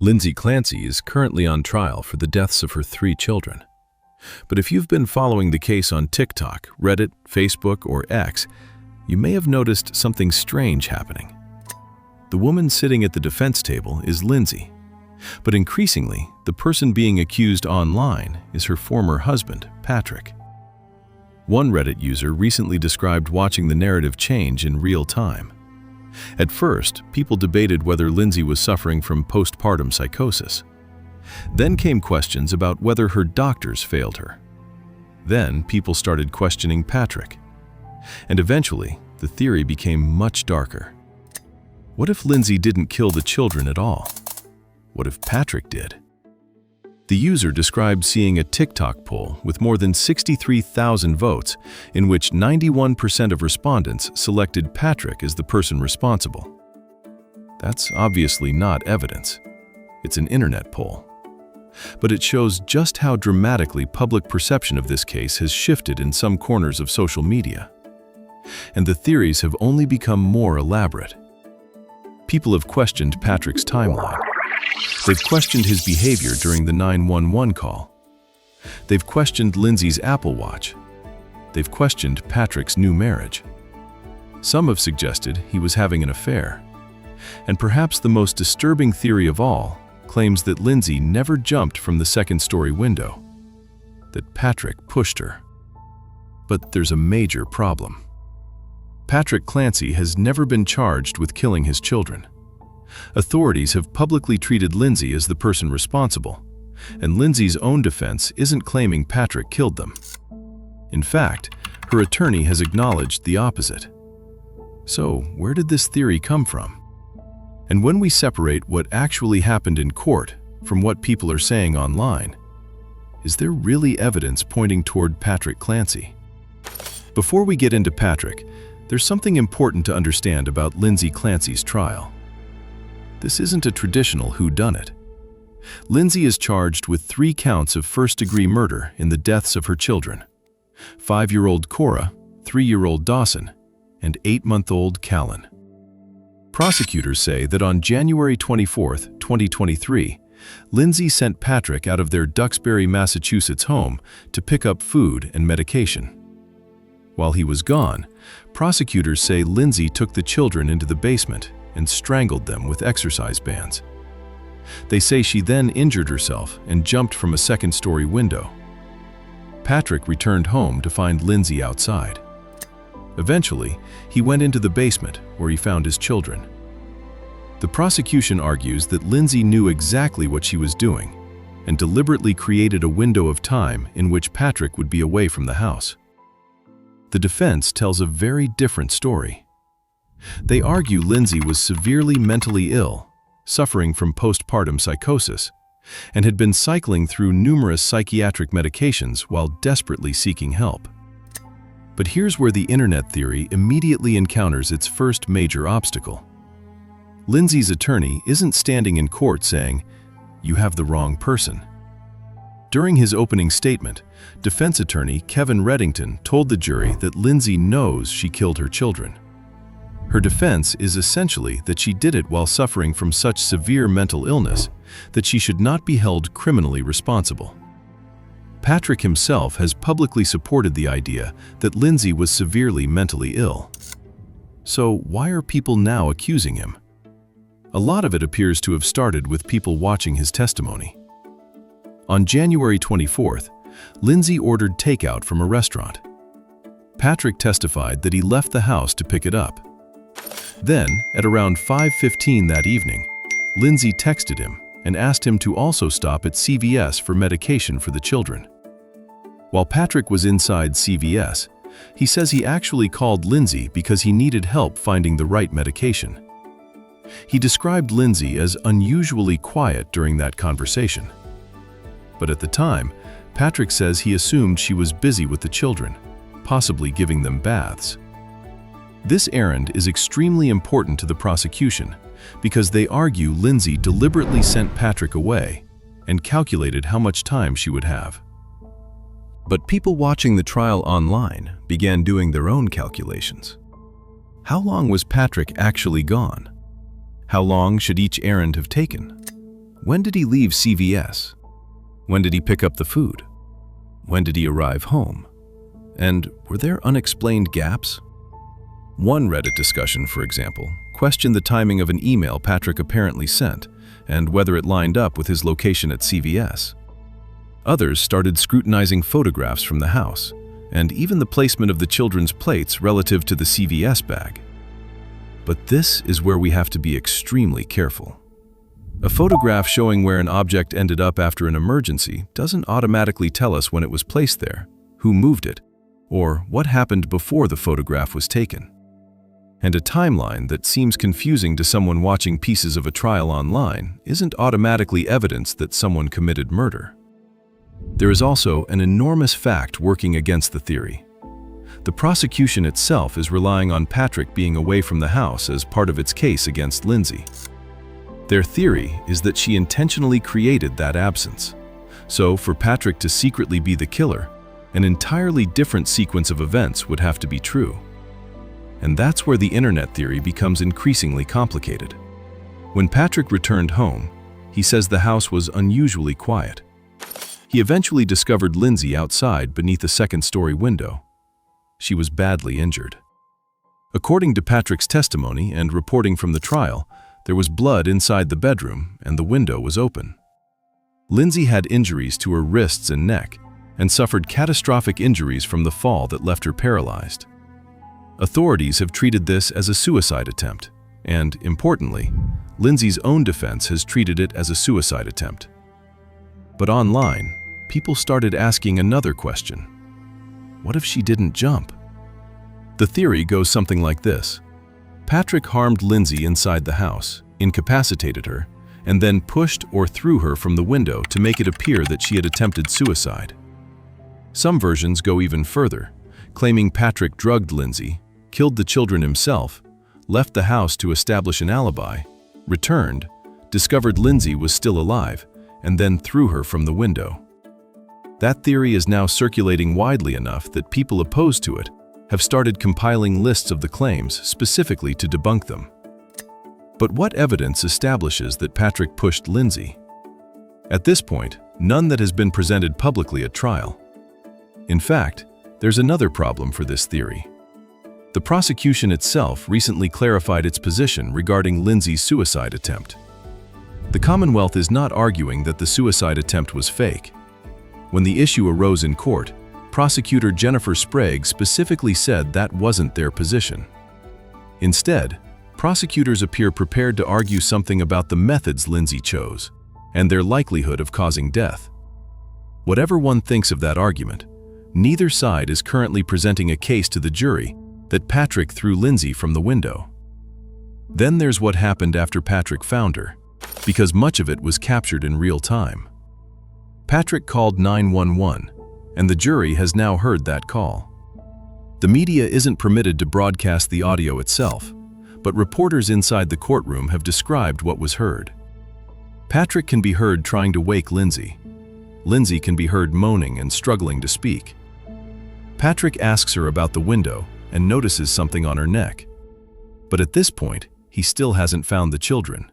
Lindsay Clancy is currently on trial for the deaths of her 3 children. But if you've been following the case on TikTok, Reddit, Facebook, or X, you may have noticed something strange happening. The woman sitting at the defense table is Lindsay, but increasingly, the person being accused online is her former husband, Patrick. One Reddit user recently described watching the narrative change in real time. At first, people debated whether Lindsay was suffering from postpartum psychosis. Then came questions about whether her doctors failed her. Then people started questioning Patrick. And eventually, the theory became much darker. What if Lindsay didn't kill the children at all? What if Patrick did? The user described seeing a TikTok poll with more than 63,000 votes, in which 91% of respondents selected Patrick as the person responsible. That's obviously not evidence. It's an internet poll. But it shows just how dramatically public perception of this case has shifted in some corners of social media. And the theories have only become more elaborate. People have questioned Patrick's timeline. They've questioned his behavior during the 911 call. They've questioned Lindsay's Apple Watch. They've questioned Patrick's new marriage. Some have suggested he was having an affair. And perhaps the most disturbing theory of all claims that Lindsay never jumped from the second-story window, that Patrick pushed her. But there's a major problem. Patrick Clancy has never been charged with killing his children. Authorities have publicly treated Lindsay as the person responsible, and Lindsay's own defense isn't claiming Patrick killed them. In fact, her attorney has acknowledged the opposite. So, where did this theory come from? And when we separate what actually happened in court from what people are saying online, is there really evidence pointing toward Patrick Clancy? Before we get into Patrick, there's something important to understand about Lindsay Clancy's trial. This isn't a traditional whodunit. Lindsay is charged with 3 counts of first-degree murder in the deaths of her children: 5-year-old Cora, 3-year-old Dawson, and 8-month-old Callan. Prosecutors say that on January 24, 2023, Lindsay sent Patrick out of their Duxbury, Massachusetts home to pick up food and medication. While he was gone, prosecutors say Lindsay took the children into the basement and strangled them with exercise bands. They say she then injured herself and jumped from a second-story window. Patrick returned home to find Lindsay outside. Eventually, he went into the basement where he found his children. The prosecution argues that Lindsay knew exactly what she was doing and deliberately created a window of time in which Patrick would be away from the house. The defense tells a very different story. They argue Lindsay was severely mentally ill, suffering from postpartum psychosis, and had been cycling through numerous psychiatric medications while desperately seeking help. But here's where the internet theory immediately encounters its first major obstacle. Lindsay's attorney isn't standing in court saying, "You have the wrong person." During his opening statement, defense attorney Kevin Reddington told the jury that Lindsay knows she killed her children. Her defense is essentially that she did it while suffering from such severe mental illness that she should not be held criminally responsible. Patrick himself has publicly supported the idea that Lindsay was severely mentally ill. So why are people now accusing him? A lot of it appears to have started with people watching his testimony. On January 24th, Lindsay ordered takeout from a restaurant. Patrick testified that he left the house to pick it up. Then, at around 5:15 that evening, Lindsay texted him and asked him to also stop at CVS for medication for the children. While Patrick was inside CVS, he says he actually called Lindsay because he needed help finding the right medication. He described Lindsay as unusually quiet during that conversation. But at the time, Patrick says he assumed she was busy with the children, possibly giving them baths. This errand is extremely important to the prosecution because they argue Lindsay deliberately sent Patrick away and calculated how much time she would have. But people watching the trial online began doing their own calculations. How long was Patrick actually gone? How long should each errand have taken? When did he leave CVS? When did he pick up the food? When did he arrive home? And were there unexplained gaps? One Reddit discussion, for example, questioned the timing of an email Patrick apparently sent and whether it lined up with his location at CVS. Others started scrutinizing photographs from the house and even the placement of the children's plates relative to the CVS bag. But this is where we have to be extremely careful. A photograph showing where an object ended up after an emergency doesn't automatically tell us when it was placed there, who moved it, or what happened before the photograph was taken. And a timeline that seems confusing to someone watching pieces of a trial online isn't automatically evidence that someone committed murder. There is also an enormous fact working against the theory. The prosecution itself is relying on Patrick being away from the house as part of its case against Lindsay. Their theory is that she intentionally created that absence. So, for Patrick to secretly be the killer, an entirely different sequence of events would have to be true. And that's where the internet theory becomes increasingly complicated. When Patrick returned home, he says the house was unusually quiet. He eventually discovered Lindsay outside beneath a second-story window. She was badly injured. According to Patrick's testimony and reporting from the trial, there was blood inside the bedroom and the window was open. Lindsay had injuries to her wrists and neck and suffered catastrophic injuries from the fall that left her paralyzed. Authorities have treated this as a suicide attempt, and, importantly, Lindsay's own defense has treated it as a suicide attempt. But online, people started asking another question. What if she didn't jump? The theory goes something like this. Patrick harmed Lindsay inside the house, incapacitated her, and then pushed or threw her from the window to make it appear that she had attempted suicide. Some versions go even further, claiming Patrick drugged Lindsay, killed the children himself, left the house to establish an alibi, returned, discovered Lindsay was still alive, and then threw her from the window. That theory is now circulating widely enough that people opposed to it have started compiling lists of the claims specifically to debunk them. But what evidence establishes that Patrick pushed Lindsay? At this point, none that has been presented publicly at trial. In fact, there's another problem for this theory. The prosecution itself recently clarified its position regarding Lindsay's suicide attempt. The Commonwealth is not arguing that the suicide attempt was fake. When the issue arose in court, prosecutor Jennifer Sprague specifically said that wasn't their position. Instead, prosecutors appear prepared to argue something about the methods Lindsay chose and their likelihood of causing death. Whatever one thinks of that argument, neither side is currently presenting a case to the jury that Patrick threw Lindsay from the window. Then there's what happened after Patrick found her, because much of it was captured in real time. Patrick called 911, and the jury has now heard that call. The media isn't permitted to broadcast the audio itself, but reporters inside the courtroom have described what was heard. Patrick can be heard trying to wake Lindsay. Lindsay can be heard moaning and struggling to speak. Patrick asks her about the window and notices something on her neck. But at this point, he still hasn't found the children.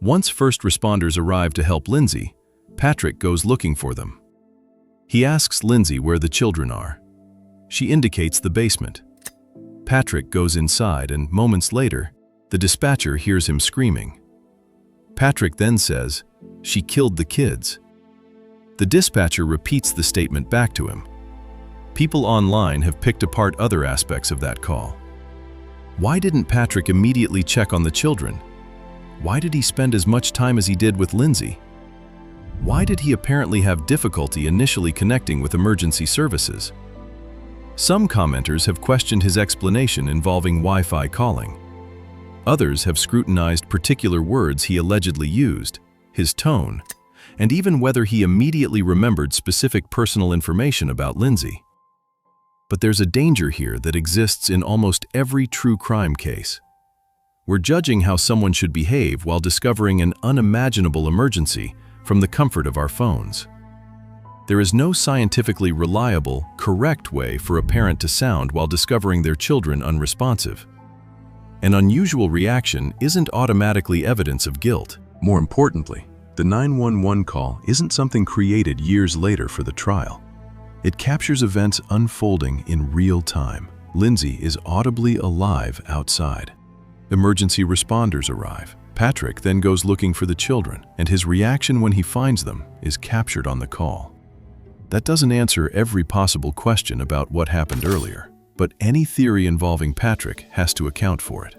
Once first responders arrive to help Lindsay, Patrick goes looking for them. He asks Lindsay where the children are. She indicates the basement. Patrick goes inside and moments later, the dispatcher hears him screaming. Patrick then says, "She killed the kids." The dispatcher repeats the statement back to him. People online have picked apart other aspects of that call. Why didn't Patrick immediately check on the children? Why did he spend as much time as he did with Lindsay? Why did he apparently have difficulty initially connecting with emergency services? Some commenters have questioned his explanation involving Wi-Fi calling. Others have scrutinized particular words he allegedly used, his tone, and even whether he immediately remembered specific personal information about Lindsay. But there's a danger here that exists in almost every true crime case. We're judging how someone should behave while discovering an unimaginable emergency from the comfort of our phones. There is no scientifically reliable, correct way for a parent to sound while discovering their children unresponsive. An unusual reaction isn't automatically evidence of guilt. More importantly, The 911 call isn't something created years later for the trial. It captures events unfolding in real time. Lindsay is audibly alive outside. Emergency responders arrive. Patrick then goes looking for the children, and his reaction when he finds them is captured on the call. That doesn't answer every possible question about what happened earlier, but any theory involving Patrick has to account for it.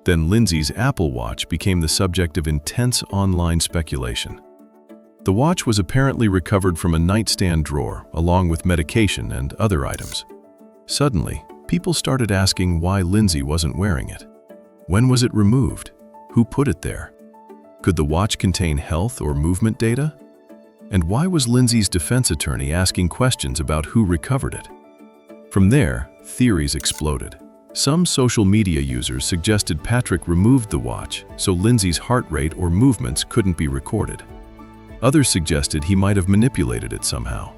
Then Lindsay's Apple Watch became the subject of intense online speculation. The watch was apparently recovered from a nightstand drawer, along with medication and other items. Suddenly, people started asking why Lindsay wasn't wearing it. When was it removed? Who put it there? Could the watch contain health or movement data? And why was Lindsay's defense attorney asking questions about who recovered it? From there, theories exploded. Some social media users suggested Patrick removed the watch so Lindsay's heart rate or movements couldn't be recorded. Others suggested he might have manipulated it somehow.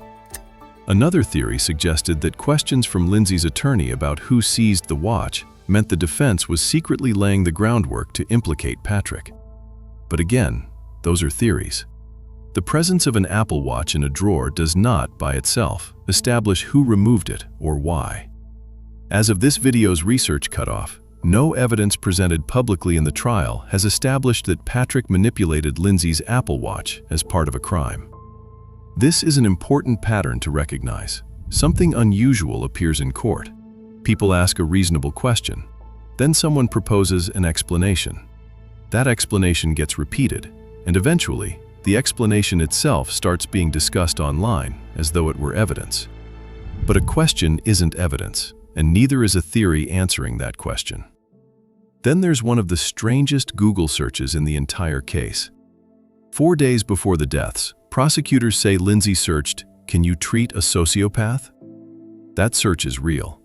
Another theory suggested that questions from Lindsay's attorney about who seized the watch meant the defense was secretly laying the groundwork to implicate Patrick. But again, those are theories. The presence of an Apple Watch in a drawer does not, by itself, establish who removed it or why. As of this video's research cutoff, no evidence presented publicly in the trial has established that Patrick manipulated Lindsay's Apple Watch as part of a crime. This is an important pattern to recognize. Something unusual appears in court. People ask a reasonable question. Then someone proposes an explanation. That explanation gets repeated, and eventually, the explanation itself starts being discussed online as though it were evidence. But a question isn't evidence, and neither is a theory answering that question. Then there's one of the strangest Google searches in the entire case. 4 days before the deaths, prosecutors say Lindsay searched, "Can you treat a sociopath?" That search is real.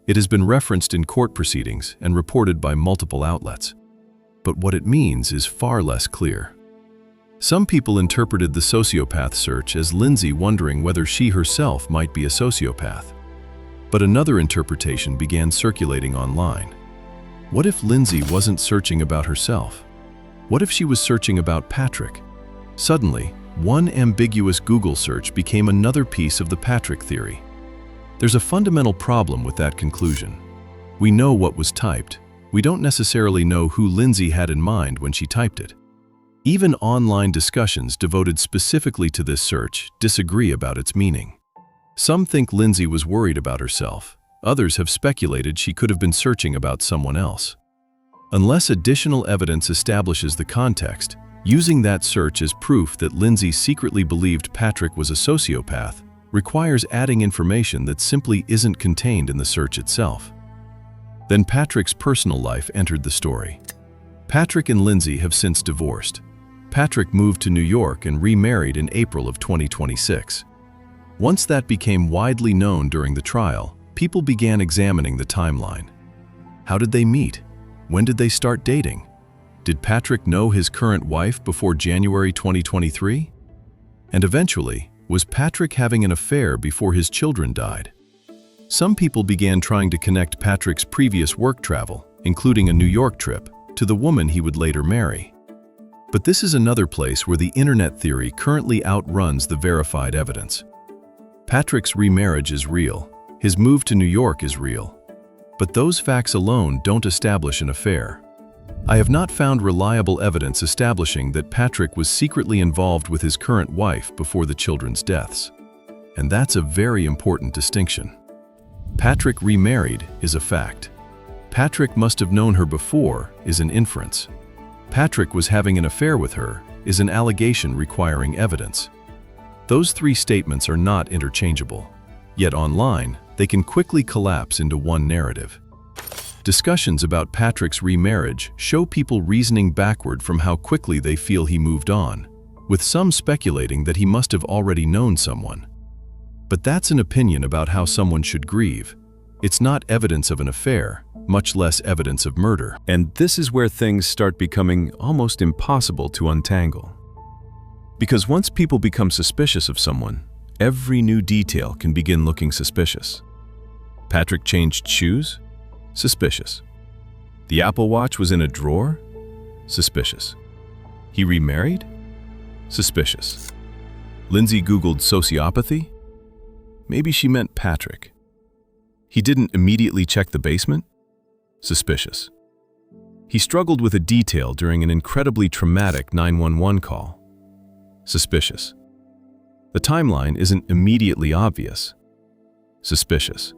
It has been referenced in court proceedings and reported by multiple outlets. But what it means is far less clear. Some people interpreted the sociopath search as Lindsay wondering whether she herself might be a sociopath. But another interpretation began circulating online. What if Lindsay wasn't searching about herself? What if she was searching about Patrick? Suddenly, one ambiguous Google search became another piece of the Patrick theory. There's a fundamental problem with that conclusion. We know what was typed. We don't necessarily know who Lindsay had in mind when she typed it. Even online discussions devoted specifically to this search disagree about its meaning. Some think Lindsay was worried about herself. Others have speculated she could have been searching about someone else. Unless additional evidence establishes the context, using that search as proof that Lindsay secretly believed Patrick was a sociopath requires adding information that simply isn't contained in the search itself. Then Patrick's personal life entered the story. Patrick and Lindsay have since divorced. Patrick moved to New York and remarried in April of 2026. Once that became widely known during the trial, people began examining the timeline. How did they meet? When did they start dating? Did Patrick know his current wife before January 2023? And eventually, was Patrick having an affair before his children died? Some people began trying to connect Patrick's previous work travel, including a New York trip, to the woman he would later marry. But this is another place where the internet theory currently outruns the verified evidence. Patrick's remarriage is real. His move to New York is real. But those facts alone don't establish an affair. I have not found reliable evidence establishing that Patrick was secretly involved with his current wife before the children's deaths. And that's a very important distinction. Patrick remarried is a fact. Patrick must have known her before is an inference. Patrick was having an affair with her is an allegation requiring evidence. Those three statements are not interchangeable. Yet online, they can quickly collapse into one narrative. Discussions about Patrick's remarriage show people reasoning backward from how quickly they feel he moved on, with some speculating that he must have already known someone. But that's an opinion about how someone should grieve. It's not evidence of an affair, much less evidence of murder. And this is where things start becoming almost impossible to untangle. Because once people become suspicious of someone, every new detail can begin looking suspicious. Patrick changed shoes? Suspicious. The Apple Watch was in a drawer? Suspicious. He remarried? Suspicious. Lindsay Googled sociopathy? Maybe she meant Patrick. He didn't immediately check the basement? Suspicious. He struggled with a detail during an incredibly traumatic 911 call. Suspicious. The timeline isn't immediately obvious. Suspicious.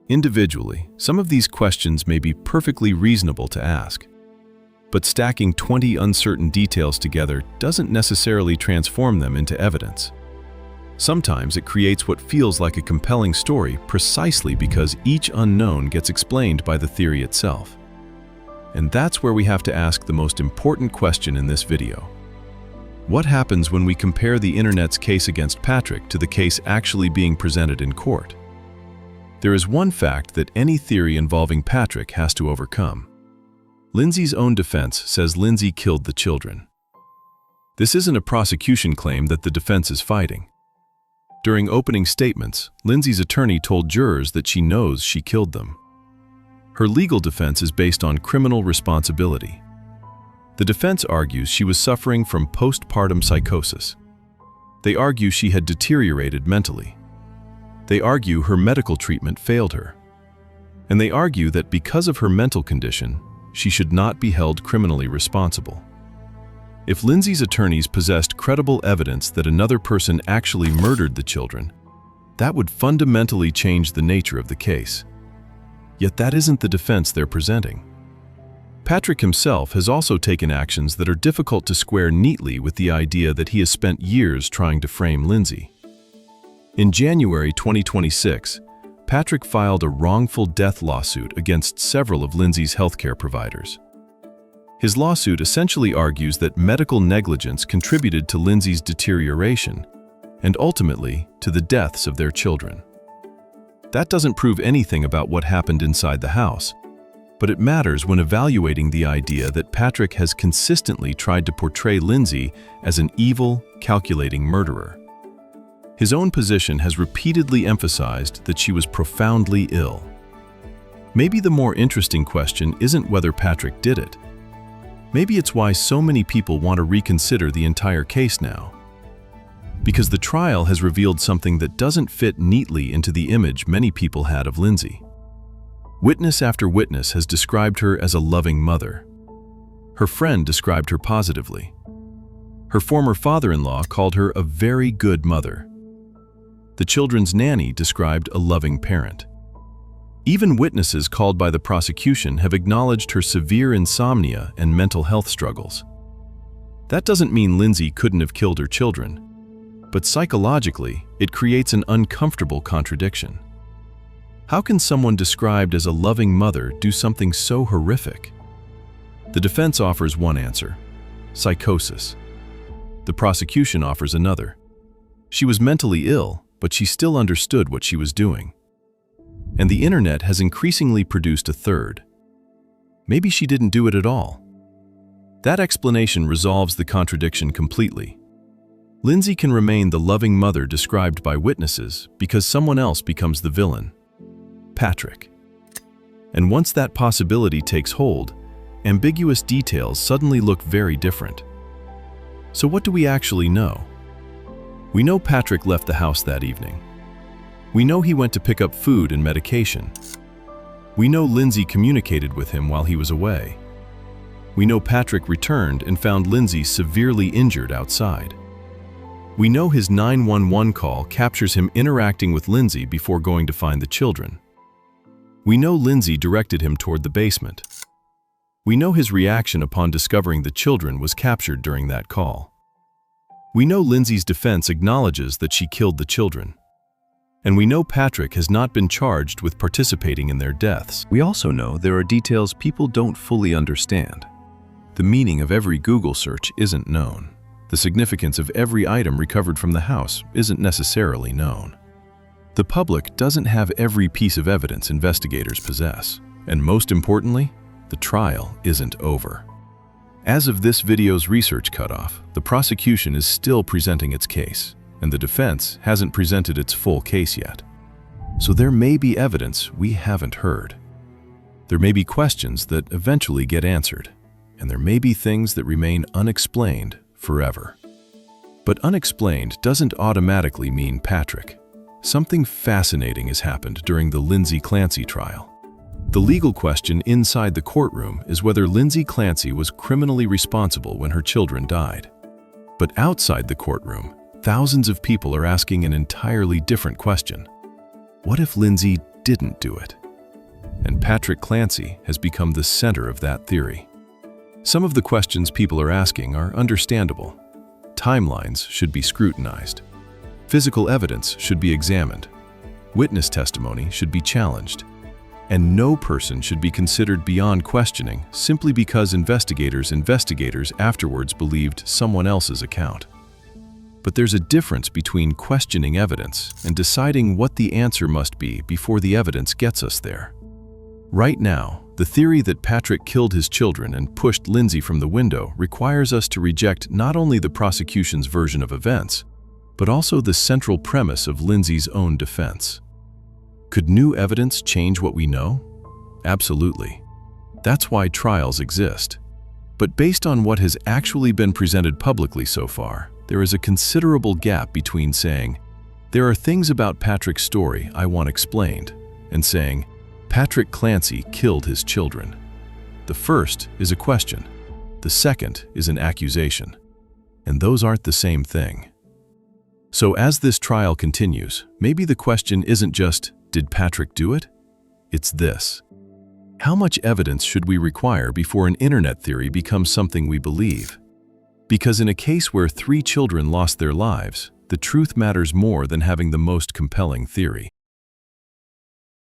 Individually, some of these questions may be perfectly reasonable to ask, but stacking 20 uncertain details together doesn't necessarily transform them into evidence. Sometimes it creates what feels like a compelling story precisely because each unknown gets explained by the theory itself. And that's where we have to ask the most important question in this video. What happens when we compare the internet's case against Patrick to the case actually being presented in court? There is one fact that any theory involving Patrick has to overcome. Lindsay's own defense says Lindsay killed the children. This isn't a prosecution claim that the defense is fighting. During opening statements, Lindsay's attorney told jurors that she knows she killed them. Her legal defense is based on criminal responsibility. The defense argues she was suffering from postpartum psychosis. They argue she had deteriorated mentally. They argue her medical treatment failed her. And they argue that because of her mental condition, she should not be held criminally responsible. If Lindsay's attorneys possessed credible evidence that another person actually murdered the children, that would fundamentally change the nature of the case. Yet that isn't the defense they're presenting. Patrick himself has also taken actions that are difficult to square neatly with the idea that he has spent years trying to frame Lindsay. In January 2026, Patrick filed a wrongful death lawsuit against several of Lindsay's healthcare providers. His lawsuit essentially argues that medical negligence contributed to Lindsay's deterioration and ultimately to the deaths of their children. That doesn't prove anything about what happened inside the house, but it matters when evaluating the idea that Patrick has consistently tried to portray Lindsay as an evil, calculating murderer. His own position has repeatedly emphasized that she was profoundly ill. Maybe the more interesting question isn't whether Patrick did it. Maybe it's why so many people want to reconsider the entire case now. Because the trial has revealed something that doesn't fit neatly into the image many people had of Lindsay. Witness after witness has described her as a loving mother. Her friend described her positively. Her former father-in-law called her a very good mother. The children's nanny described a loving parent. Even witnesses called by the prosecution have acknowledged her severe insomnia and mental health struggles. That doesn't mean Lindsay couldn't have killed her children, but psychologically, it creates an uncomfortable contradiction. How can someone described as a loving mother do something so horrific? The defense offers one answer: psychosis. The prosecution offers another: she was mentally ill, but she still understood what she was doing. And the internet has increasingly produced a third: maybe she didn't do it at all. That explanation resolves the contradiction completely. Lindsay can remain the loving mother described by witnesses because someone else becomes the villain: Patrick. And once that possibility takes hold, ambiguous details suddenly look very different. So what do we actually know? We know Patrick left the house that evening. We know he went to pick up food and medication. We know Lindsay communicated with him while he was away. We know Patrick returned and found Lindsay severely injured outside. We know his 911 call captures him interacting with Lindsay before going to find the children. We know Lindsay directed him toward the basement. We know his reaction upon discovering the children was captured during that call. We know Lindsay's defense acknowledges that she killed the children. And we know Patrick has not been charged with participating in their deaths. We also know there are details people don't fully understand. The meaning of every Google search isn't known. The significance of every item recovered from the house isn't necessarily known. The public doesn't have every piece of evidence investigators possess. And most importantly, the trial isn't over. As of this video's research cutoff, the prosecution is still presenting its case, and the defense hasn't presented its full case yet. So there may be evidence we haven't heard. There may be questions that eventually get answered, and there may be things that remain unexplained forever. But unexplained doesn't automatically mean Patrick. Something fascinating has happened during the Lindsay Clancy trial. The legal question inside the courtroom is whether Lindsay Clancy was criminally responsible when her children died. But outside the courtroom, thousands of people are asking an entirely different question. What if Lindsay didn't do it? And Patrick Clancy has become the center of that theory. Some of the questions people are asking are understandable. Timelines should be scrutinized. Physical evidence should be examined. Witness testimony should be challenged. And no person should be considered beyond questioning simply because investigators afterwards believed someone else's account. But there's a difference between questioning evidence and deciding what the answer must be before the evidence gets us there. Right now, the theory that Patrick killed his children and pushed Lindsay from the window requires us to reject not only the prosecution's version of events, but also the central premise of Lindsay's own defense. Could new evidence change what we know? Absolutely. That's why trials exist. But based on what has actually been presented publicly so far, there is a considerable gap between saying, "There are things about Patrick's story I want explained," and saying, "Patrick Clancy killed his children." The first is a question. The second is an accusation. And those aren't the same thing. So as this trial continues, maybe the question isn't just, did Patrick do it? It's this. How much evidence should we require before an internet theory becomes something we believe? Because in a case where 3 children lost their lives, the truth matters more than having the most compelling theory.